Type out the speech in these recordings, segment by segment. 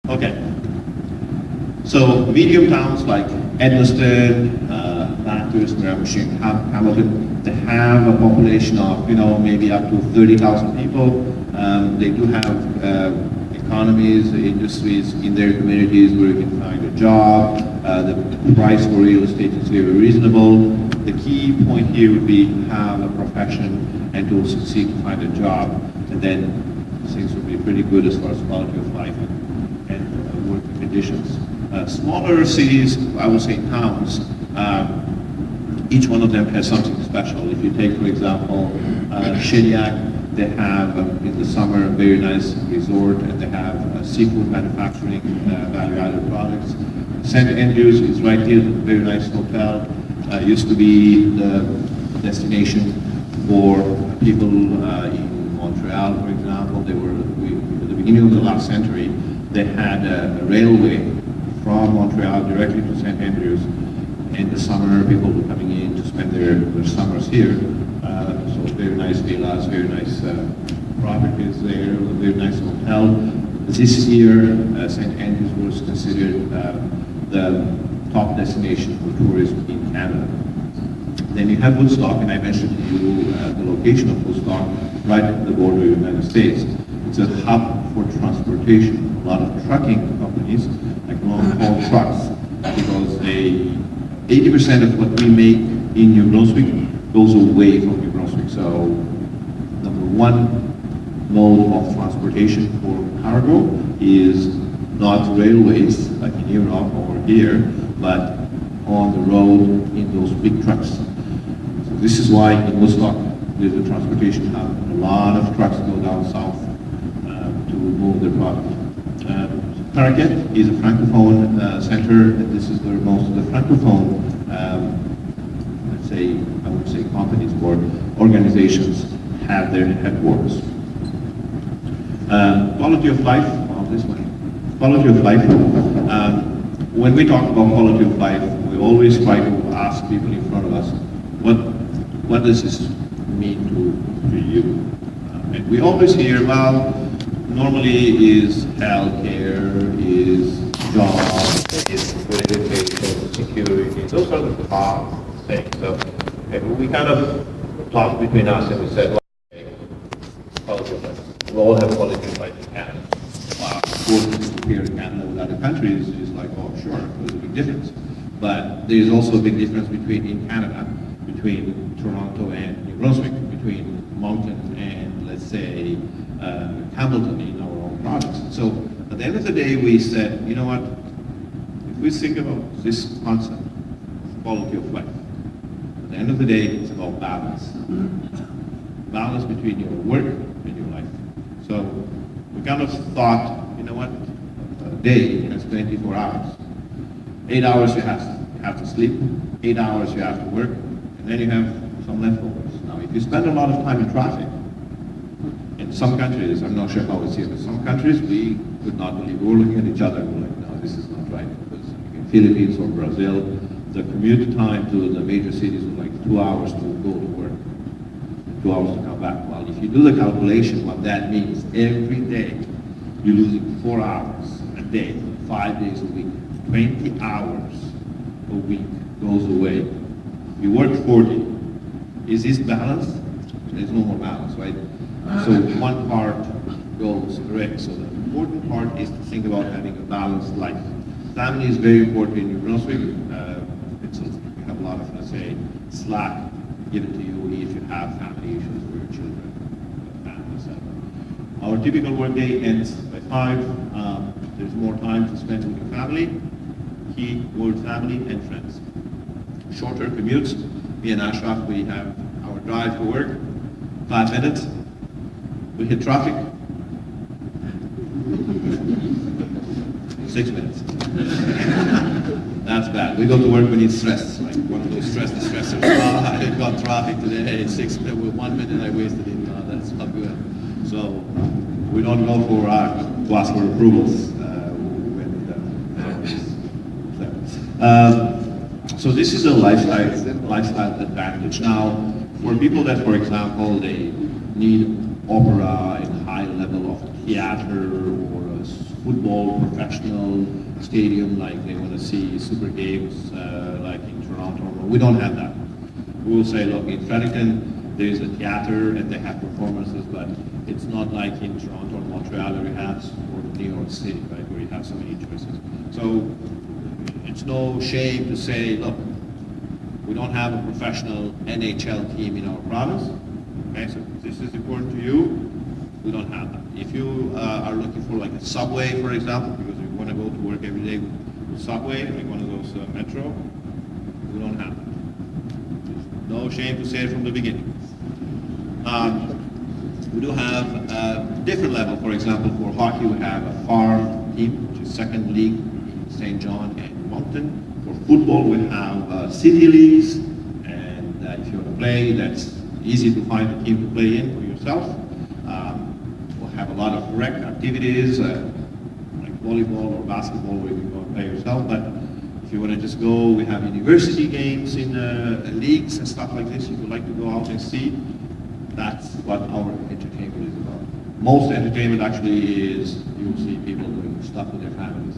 Okay. So medium towns like Edmiston, Bathurst, Miramichi, Hamilton, they have a population of maybe up to 30,000 people. They do have economies, industries in their communities where you can find a job. The price for real estate is very reasonable. The key point here would be to have a profession and to succeed to find a job, and then things would be pretty good as far as quality of life and working conditions. Smaller cities, I would say towns, each one of them has something special. If you take, for example, Shediac, they have in the summer a very nice resort, and they have seafood manufacturing, value-added products. St. Andrews is right here, very nice hotel. Used to be the destination for people in Montreal, for example. They were, at the beginning of the last century, they had a railway from Montreal directly to St. Andrews. In the summer, people were coming in to spend their summers here. So very nice villas, very nice properties there, a very nice hotel. This year, St. Andrews was considered the top destination for tourism in Canada. Then you have Woodstock, and I mentioned to you the location of Woodstock, right at the border of the United States. It's a hub for transportation. A lot of trucking companies, like long-haul trucks, because 80% of what we make in New Brunswick goes away from New Brunswick. So, number one mode of transportation for cargo is not railways like in Europe or here, but on the road in those big trucks. So this is why in Woodstock there's a transportation hub. A lot of trucks go down south to move their product. Paraquet is a francophone center, and this is where most of the francophone, I would say companies or organizations have their headquarters. Quality of life, this one. Quality of life. When we talk about quality of life, we always try to ask people in front of us, what does this mean to you? And we always hear, well, normally is healthcare, is job, is good education, security. Those are the top things. So we kind of talked between us and we said, well, okay, quality of life. We all have quality of life in Canada. Here in Canada with other countries is like, oh, sure, there's a big difference. But there's also a big difference in Canada, between Toronto and New Brunswick, between Moncton and, let's say, Hamilton in our own province. So at the end of the day, we said, you know what, if we think about this concept, quality of life, at the end of the day, it's about balance. Balance between your work and your life. So we kind of thought, you know what, a day has 24 hours. 8 hours you have to sleep, 8 hours you have to work, and then you have some leftovers. Now, if you spend a lot of time in traffic, in some countries, I'm not sure how it's here, but some countries we could not believe. We were looking at each other and we're like, no, this is not right. Because in Philippines or Brazil, the commute time to the major cities was like 2 hours to go to work, 2 hours to come back. Well, if you do the calculation, what that means, every day you're losing 4 hours a day, 5 days a week, 20 hours a week goes away. You work 40. Is this balanced? There's no more balance, right? So one part goes correct. So the important part is to think about having a balanced life. Family is very important in New Brunswick. You have a lot of, let's say, slack given to you if you have family issues for your children, family, etc. Our typical workday ends by 5. There's more time to spend with your family. Key word, family and friends. Shorter commutes. Me and Ashraf, we have our drive to work, 5 minutes. We hit traffic, 6 minutes. That's bad. We go to work when it's stressed, like one of those stressors. Oh, I got traffic today, 6 minutes, with 1 minute I wasted it. That's not good. So we don't go for to ask for approvals so this is a lifestyle advantage. Now, for people that, for example, they need opera and high level of theater or football professional stadium, like they want to see super games like in Toronto. We don't have that. We will say, look, in Fredericton, there's a theater and they have performances, but it's not like in Toronto or Montreal where you have, or New York City, right, where you have so many choices. So it's no shame to say, look, we don't have a professional NHL team in our province. Okay, so if this is important to you, we don't have that. If you are looking for like a subway, for example, because you want to go to work every day with subway, like one of those metro, we don't have that. There's no shame to say it from the beginning. We do have a different level. For example, for hockey, we have a farm team, which is second league in St. John and Moncton. For football, we have city leagues, and if you want to play, that's easy to find a team to play in for yourself. We'll have a lot of rec activities, like volleyball or basketball, where you can go and play yourself. But if you want to just go, we have university games in leagues and stuff like this. If you like to go out and see, that's what our entertainment is about. Most entertainment actually is, you'll see people doing stuff with their families.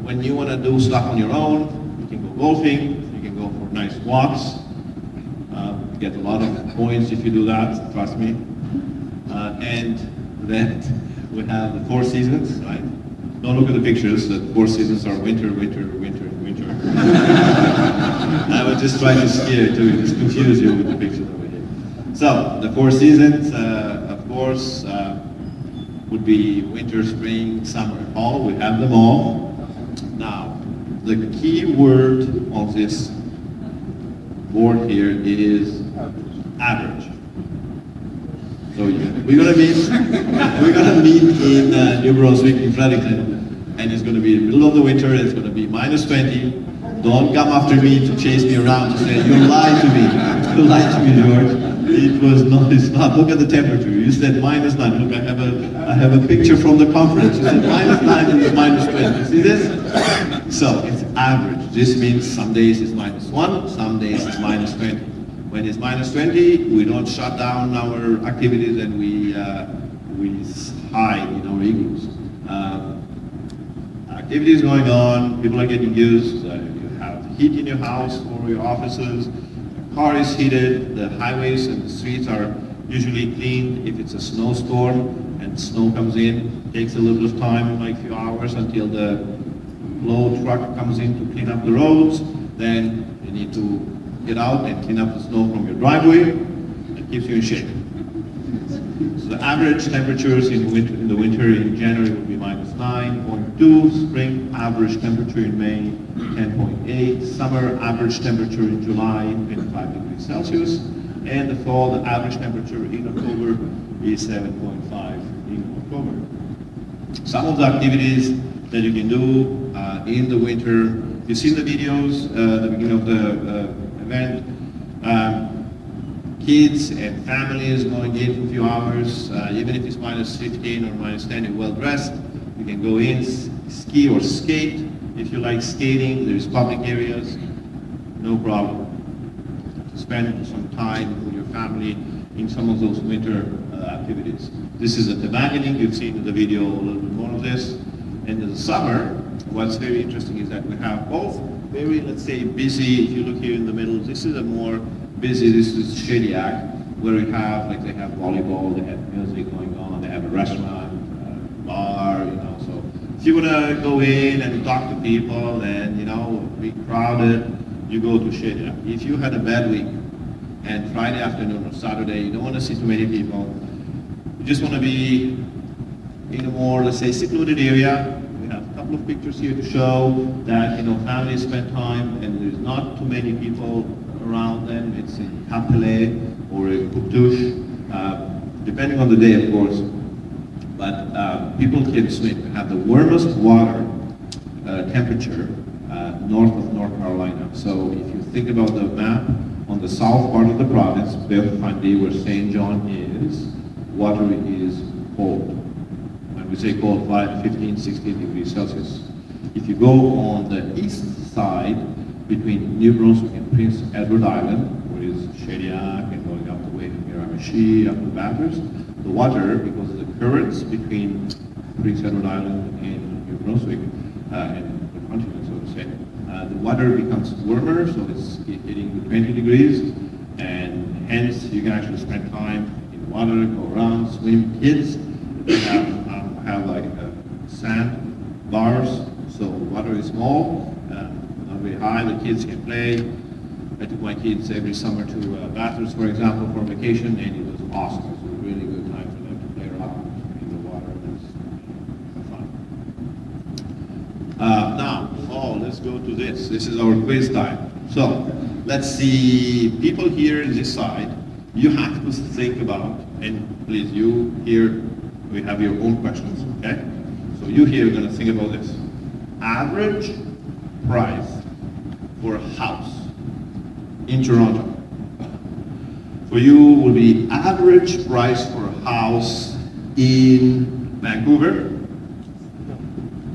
When you want to do stuff on your own, you can go golfing, you can go for nice walks. You get a lot of points if you do that, trust me. And then we have the 4 seasons, right? Don't look at the pictures. The 4 seasons are winter, winter, winter, winter. I was just trying to scare you, to just confuse you with the pictures over here. So the 4 seasons, of course, would be winter, spring, summer, and fall. We have them all. Now, the key word of this board here is average. So we're gonna meet in New Brunswick in Fredericton, and it's gonna be in the middle of the winter. It's gonna be -20. Don't come after me to chase me around to say you lied to me. You lied to me, George. It was not. It's not. Look at the temperature. You said -9. Look, I have a picture from the conference. You said -9 and it's -20. See this? So it's average. This means some days it's -1, some days it's -20. When it's -20, we don't shut down our activities and we hide in our igloos. Activities going on, people are getting used. You have heat in your house or your offices. The car is heated. The highways and the streets are usually cleaned. If it's a snowstorm and snow comes in, it takes a little bit of time, like a few hours, until the blow truck comes in to clean up the roads. Then you need to get out and clean up the snow from your driveway. That keeps you in shape. So the average temperatures in the winter in January would be -9.2, spring average temperature in May 10.8, summer average temperature in July 25 degrees Celsius, and the fall, the average temperature in October is 7.5 in October. Some of the activities that you can do in the winter, you've seen the videos at the beginning of the event. Kids and families going in for a few hours, even if it's -15 or -10, you're well dressed. You can go in, ski or skate. If you like skating, there's public areas, no problem. Spend some time with your family in some of those winter activities. This is a tobogganing. You've seen in the video a little bit more of this. And in the summer, what's very interesting is that we have both very, let's say, busy. If you look here in the middle, this is a more busy. This is Shediac, where we have, like, they have volleyball, they have music going on, they have a restaurant, bar, you know. So if you want to go in and talk to people and, you know, be crowded, you go to Shediac. If you had a bad week and Friday afternoon or Saturday, you don't want to see too many people, you just want to be in a more, let's say, secluded area. We have a couple of pictures here to show that, you know, families spend time and there's not too many people around them. It's in Capelé or in Couptouche, depending on the day, of course. But people can swim. We have the warmest water temperature north of North Carolina. So if you think about the map, on the south part of the province, Berthe-Fundy, where St. John is, water is cold. When we say cold, 15, 16 degrees Celsius. If you go on the east side, between New Brunswick and Prince Edward Island, where is Shediac and going up the way to Miramichi, up to Bathurst, the water, because of the currents between Prince Edward Island in New Brunswick, in the continent, so to say. The water becomes warmer, so it's hitting 20 degrees, and hence you can actually spend time in water, go around, swim. Kids have like sand bars, so water is small, not very high. The kids can play. I took my kids every summer to Bathurst, for example, for vacation, and it was awesome. It was a really good time for them to play around in the water. It was fun. Now, let's go to this. This is our quiz time. So, let's see, people here on this side, you have to think about, and please, you here, we have your own questions, okay? So you here are going to think about this. Average price for a house in Toronto. For you will be average price for a house in Vancouver.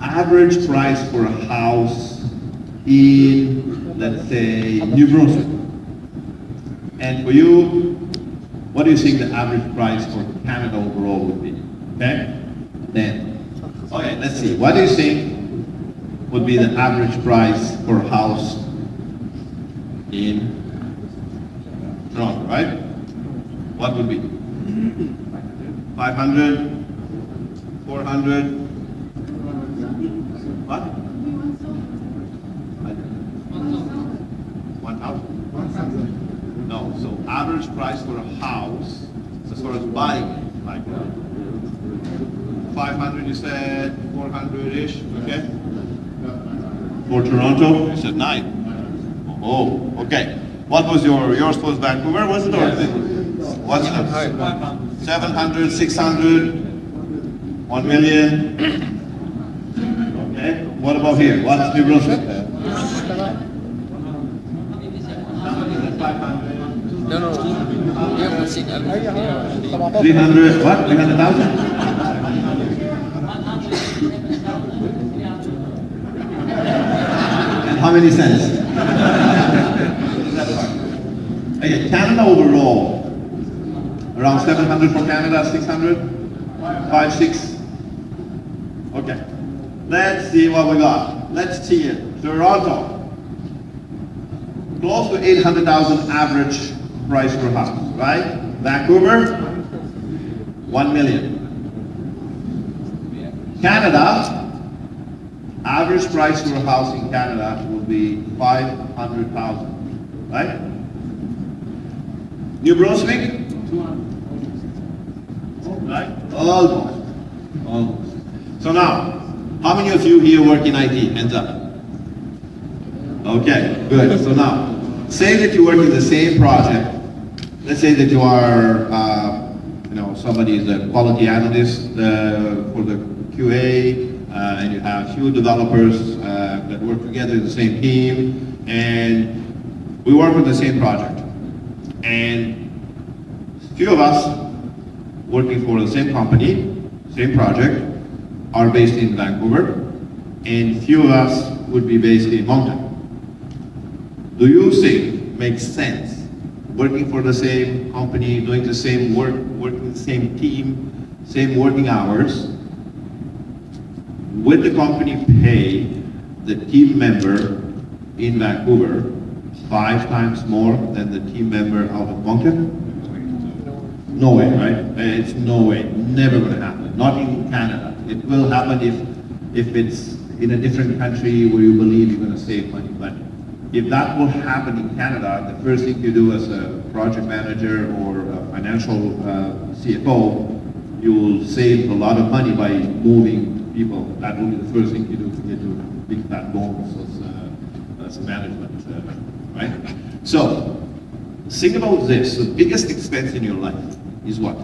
Average price for a house in, let's say, New Brunswick. And for you, what do you think the average price for Canada overall would be? Okay? Then, okay, let's see. What do you think would be the average price for a house in Toronto, right? What would be? 500? 400? What? 1,000? No, so average price for a house, as far as buying it, like 500 you said, 400-ish, okay? For Toronto, you said 9. Oh, okay. What was yours was Vancouver, was it? Or what's it? 700, 600, 1 million. Okay. What about here? What's New Brunswick? No. 300, what? 300,000? And how many cents? Okay, Canada overall, around 700 for Canada, 600? 5, 6? Okay. Let's see what we got. Let's see it. Toronto. Close to 800,000 average price per house, right? Vancouver, 1 million. Canada, average price for a house in Canada will be 500,000, right? New Brunswick, 200. Right? Almost. So now, how many of you here work in IT? Hands up. Okay, good. So now, say that you work in the same project. Let's say that you are, somebody is a quality analyst for the QA, and you have few developers that work together in the same team, and we work on the same project. And few of us working for the same company, same project, are based in Vancouver, and few of us would be based in Moncton. Do you think makes sense working for the same company, doing the same work, working with the same team, same working hours? Would the company pay the team member in Vancouver 5 times more than the team member out of Moncton? No way, right? It's no way, never going to happen. Not in Canada. It will happen if it's in a different country where you believe you're going to save money. But if that will happen in Canada, the first thing you do as a project manager or a financial CFO, you will save a lot of money by moving people. That will be the first thing you do to get to big fat bonus as management, right? So, think about this. The biggest expense in your life is what?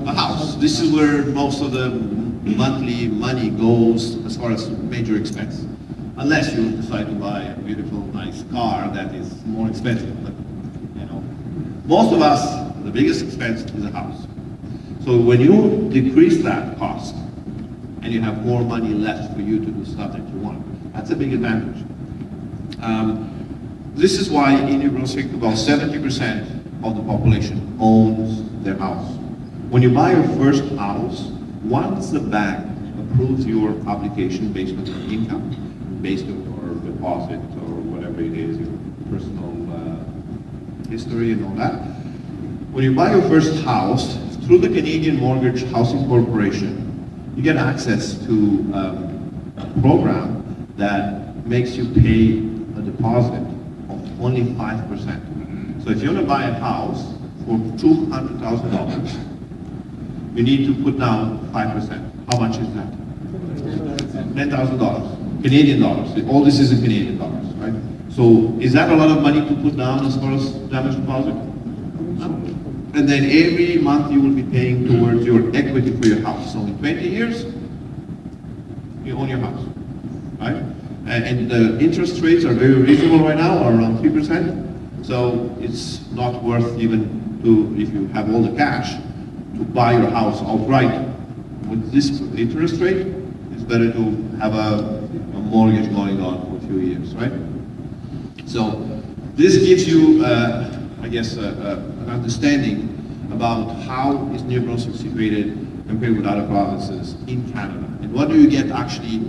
A house. This is where most of the monthly money goes as far as major expense. Unless you decide to buy a beautiful, nice car that is more expensive. But, most of us, the biggest expense is a house. So when you decrease that cost and you have more money left for you to do stuff that you want, that's a big advantage. This is why in New Brunswick about 70% of the population owns their house. When you buy your first house, Once the bank approves your application based on your income, based on your deposit or whatever it is, your personal history and all that, when you buy your first house, through the Canadian Mortgage Housing Corporation, you get access to a program that makes you pay a deposit of only 5%. So if you want to buy a house for $200,000, you need to put down 5%. How much is that? $10,000, Canadian dollars. All this is in Canadian dollars, right? So is that a lot of money to put down as far as damage deposit? No. And then every month you will be paying towards your equity for your house. So in 20 years, you own your house, right? And the interest rates are very reasonable right now, are around 3%. So it's not worth even to, if you have all the cash, to buy your house outright. With this interest rate, it's better to have a mortgage going on for a few years, right? So this gives you, I guess, an understanding about how is New Brunswick situated compared with other provinces in Canada, and what do you get actually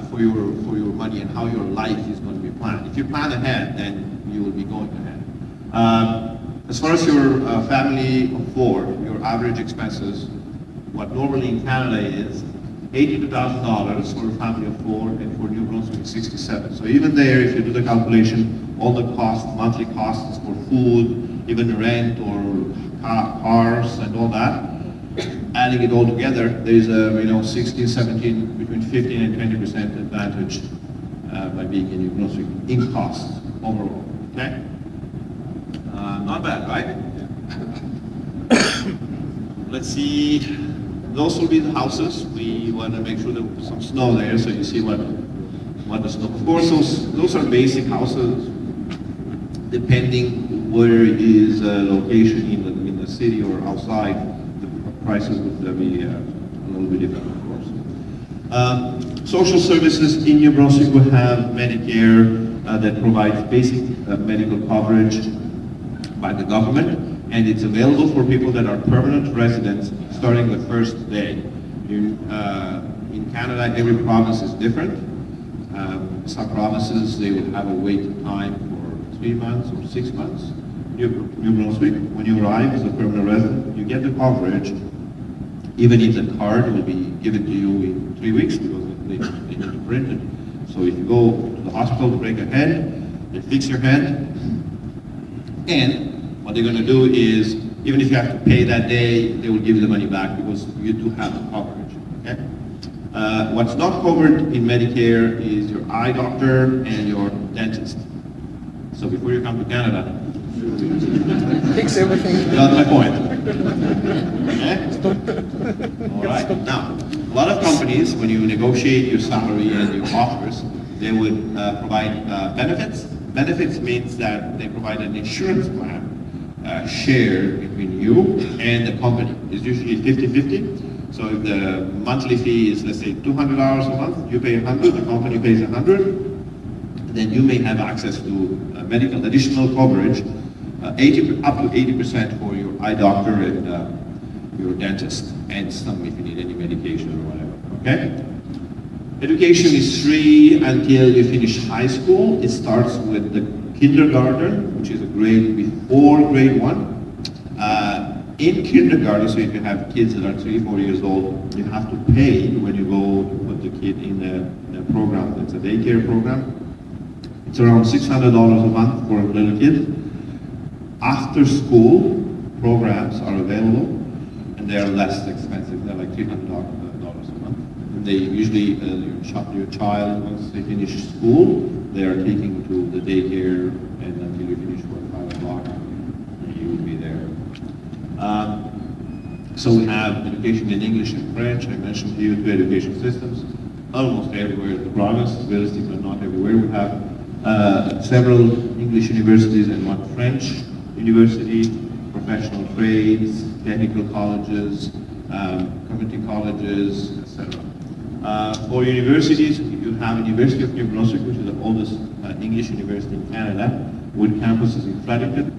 for your money, and how your life is going to be planned. If you plan ahead, then you will be going ahead. As far as your family of four, your average expenses, what normally in Canada is $82,000 for a family of four, and for New Brunswick $67,000. So even there, if you do the calculation, all the costs, monthly costs for food, even rent or cars and all that, adding it all together, there is a 16, 17, between 15 and 20% advantage by being in New Brunswick in costs overall. Okay, not bad, right? Let's see. Those will be the houses. We want to make sure there's some snow there, so you see what the snow. Of course, those are basic houses. Depending where is location in the city or outside, the prices would be a little bit different, of course. Social services in New Brunswick will have Medicare that provides basic medical coverage by the government, and it's available for people that are permanent residents starting the first day. In Canada, every province is different. Some provinces, they will have a wait time for 3 months or 6 months. New Brunswick, when you arrive as a permanent resident, you get the coverage, even if the card will be given to you in 3 weeks, because they need to print it. So if you go to the hospital to break a head, they fix your head, and what they're going to do is, even if you have to pay that day, they will give you the money back because you do have the coverage. Okay? What's not covered in Medicare is your eye doctor and your dentist. So before you come to Canada, fix everything. You got my point. Okay? All right. Now, a lot of companies, when you negotiate your salary and your offers, they would provide benefits. Benefits means that they provide an insurance plan shared between you and the company. It's usually 50-50. So if the monthly fee is, let's say, $200 a month, you pay $100, the company pays $100, then you may have access to medical additional coverage, up to 80% for your eye doctor and your dentist, and some if you need any medication or whatever. Okay? Education is free until you finish high school. It starts with the kindergarten, which is a grade before grade 1. In kindergarten, so if you have kids that are 3, 4 years old, you have to pay when you go to put the kid in a program. It's a daycare program. It's around $600 a month for a little kid. After school programs are available, and they are less expensive. They're like $300 a month. And they usually, your child, once they finish school, they are taken to the daycare, and until you finish work 5 o'clock, you will be there. So we have education in English and French. I mentioned to you 2 education systems. Almost everywhere in the province, realistically, but not everywhere. We have several English universities and 1 French university, professional trades, technical colleges, community colleges, etc. For universities, you have University of New Brunswick, which is the oldest English university in Canada, with campuses in Fredericton,